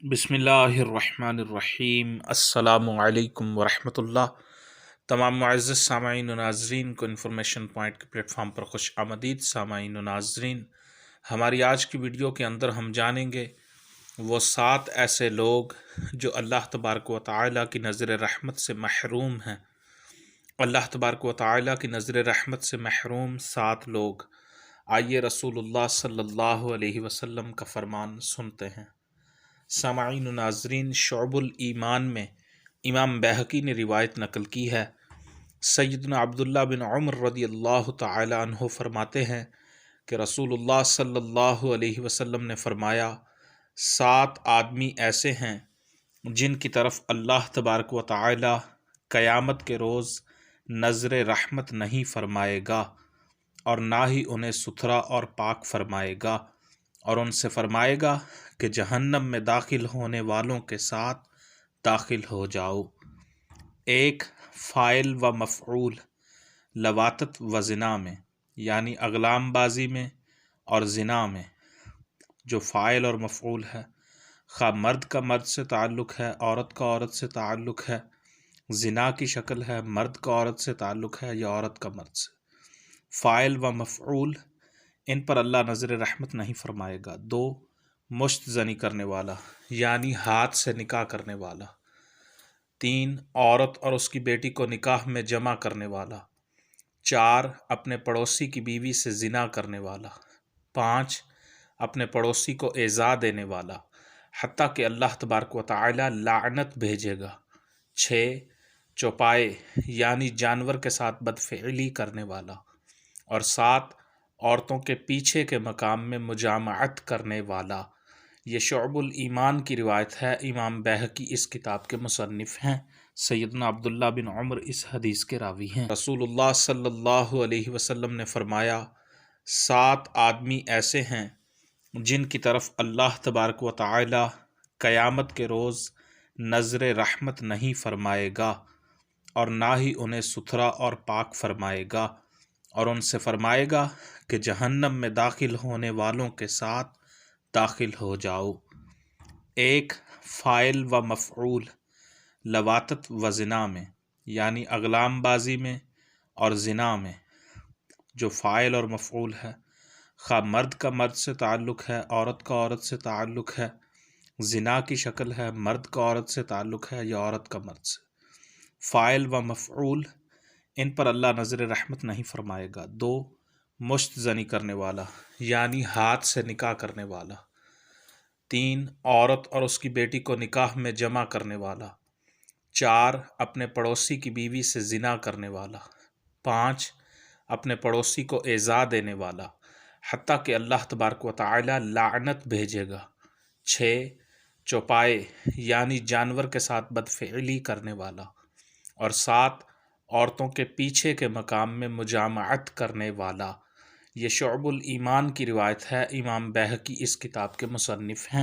بسم اللہ الرحمن الرحیم۔ السلام علیکم ورحمۃ اللہ۔ تمام معزز سامعین و ناظرین کو انفارمیشن پوائنٹ کے پلیٹ فارم پر خوش آمدید۔ سامعین و ناظرین، ہماری آج کی ویڈیو کے اندر ہم جانیں گے وہ 7 ایسے لوگ جو اللہ تبارک و تعالی کی نظر رحمت سے محروم ہیں۔ اللہ تبارک و تعالی کی نظر رحمت سے محروم 7 لوگ۔ آئیے رسول اللہ صلی اللہ علیہ وسلم کا فرمان سنتے ہیں۔ سامعین و ناظرین، شعب الایمان میں امام بیہقی نے روایت نقل کی ہے۔ سیدنا عبداللہ بن عمر رضی اللہ تعالی عنہ فرماتے ہیں کہ رسول اللہ صلی اللہ علیہ وسلم نے فرمایا، 7 آدمی ایسے ہیں جن کی طرف اللہ تبارک و تعالی قیامت کے روز نظر رحمت نہیں فرمائے گا اور نہ ہی انہیں ستھرا اور پاک فرمائے گا، اور ان سے فرمائے گا کہ جہنم میں داخل ہونے والوں کے ساتھ داخل ہو جاؤ۔ 1 فاعل و مفعول لواطت و زنا میں، یعنی اغلام بازی میں اور زنا میں جو فاعل اور مفعول ہے، خواہ مرد کا مرد سے تعلق ہے، عورت کا عورت سے تعلق ہے، زنا کی شکل ہے، مرد کا عورت سے تعلق ہے یا عورت کا مرد سے، فاعل و مفعول ان پر اللہ نظر رحمت نہیں فرمائے گا۔ 2 مشت زنی کرنے والا، یعنی ہاتھ سے نکاح کرنے والا۔ 3 عورت اور اس کی بیٹی کو نکاح میں جمع کرنے والا۔ 4 اپنے پڑوسی کی بیوی سے زنا کرنے والا۔ 5 اپنے پڑوسی کو ایذا دینے والا، حتیٰ کہ اللہ تبارک و تعالی لعنت بھیجے گا۔ 6 چوپائے، یعنی جانور کے ساتھ بدفعلی کرنے والا۔ اور 7 عورتوں کے پیچھے کے مقام میں مجامعت کرنے والا۔ یہ شعب الایمان کی روایت ہے۔ امام بیہقی اس کتاب کے مصنف ہیں۔ سیدنا عبداللہ بن عمر اس حدیث کے راوی ہیں۔ رسول اللہ صلی اللہ علیہ وسلم نے فرمایا، 7 آدمی ایسے ہیں جن کی طرف اللہ تبارک و تعالی قیامت کے روز نظر رحمت نہیں فرمائے گا اور نہ ہی انہیں ستھرا اور پاک فرمائے گا، اور ان سے فرمائے گا کہ جہنم میں داخل ہونے والوں کے ساتھ داخل ہو جاؤ۔ 1 فاعل و مفعول لواطت و زنا میں، یعنی اغلام بازی میں اور زنا میں جو فاعل اور مفعول ہے، خواہ مرد کا مرد سے تعلق ہے، عورت کا عورت سے تعلق ہے، زنا کی شکل ہے، مرد کا عورت سے تعلق ہے یا عورت کا مرد سے، فاعل و مفعول ان پر اللہ نظر رحمت نہیں فرمائے گا۔ 2 مشت زنی کرنے والا، یعنی ہاتھ سے نکاح کرنے والا۔ 3 عورت اور اس کی بیٹی کو نکاح میں جمع کرنے والا۔ 4 اپنے پڑوسی کی بیوی سے زنا کرنے والا۔ 5 اپنے پڑوسی کو ایذا دینے والا، حتیٰ کہ اللہ تبارک و تعالی لعنت بھیجے گا۔ 6 چوپائے، یعنی جانور کے ساتھ بدفعلی کرنے والا۔ اور 7 عورتوں کے پیچھے کے مقام میں مجامعت کرنے والا۔ یہ شعب الایمان کی روایت ہے۔ امام بیہقی اس کتاب کے مصنف ہیں۔